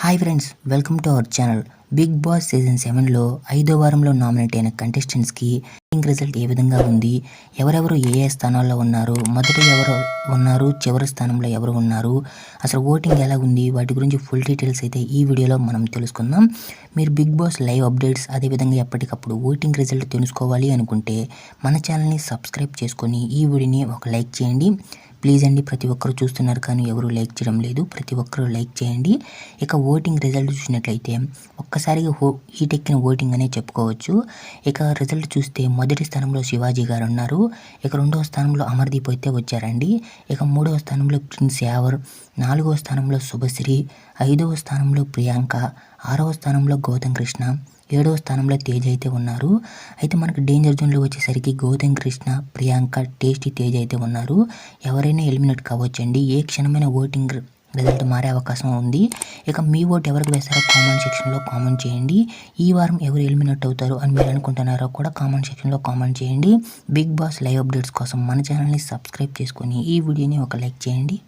Hi friends, welcome to our channel. Big boss season 7లో 5వ వారంలో నామినేట్ అయిన కంటెస్టెంట్స్కి ఓటింగ్ రిజల్ట్ ఏ విధంగా ఉంది, ఎవరెవరు ఏ స్థానాల్లో ఉన్నారు, మొదట ఎవరు ఉన్నారు, చివరి స్థానంలో ఎవరు ఉన్నారు, అసలు ఓటింగ్ ఎలా ఉంది, వాటి గురించి ఫుల్ డీటెయిల్స్ అయితే ఈ వీడియోలో మనం తెలుసుకుందాం. మీరు బిగ్ బాస్ లైవ్ అప్డేట్స్ అదేవిధంగా ఎప్పటికప్పుడు ఓటింగ్ రిజల్ట్ తెలుసుకోవాలి అనుకుంటే మన ఛానల్ని సబ్స్క్రైబ్ చేసుకొని ఈ వీడియోని ఒక లైక్ చేయండి. ప్లీజ్ అండి, ప్రతి ఒక్కరు చూస్తున్నారు కానీ ఎవరు లైక్ చేయడం లేదు. ప్రతి ఒక్కరు లైక్ చేయండి. ఇక ఓటింగ్ రిజల్ట్ చూసినట్లయితే ఒక్కసారిగా హీటెక్కిన ఓటింగ్ అనే చెప్పుకోవచ్చు. ఇక రిజల్ట్ చూస్తే మొదటి స్థానంలో శివాజీ గారు ఉన్నారు. ఇక రెండవ స్థానంలో అమర్దీప్ అయితే వచ్చారండి. ఇక మూడవ స్థానంలో ప్రిన్స్ యావర్, నాలుగవ స్థానంలో శుభశ్రీ, ఐదవ స్థానంలో ప్రియాంక, ఆరవ స్థానంలో గౌతమ్ కృష్ణ, ఏడవ స్థానంలో తేజ్ అయితే ఉన్నారు. అయితే మనకు డేంజర్ జోన్లో వచ్చేసరికి గౌతమ్ కృష్ణ, ప్రియాంక, టేస్టీ తేజ్ అయితే ఉన్నారు. ఎవరైనా ఎలిమినేట్ కావచ్చండి. ఏ క్షణమైన ఓటింగ్ రిజల్ట్ మారే అవకాశం ఉంది. ఇక మీ ఓటు ఎవరికి వేస్తారో కామెంట్ సెక్షన్లో కామెంట్ చేయండి. ఈ వారం ఎవరు ఎలిమినేట్ అవుతారు అని మీరు అనుకుంటున్నారో కూడా కామెంట్ సెక్షన్లో కామెంట్ చేయండి. బిగ్ బాస్ లైవ్ అప్డేట్స్ కోసం మన ఛానల్ని సబ్స్క్రైబ్ చేసుకొని ఈ వీడియోని ఒక లైక్ చేయండి.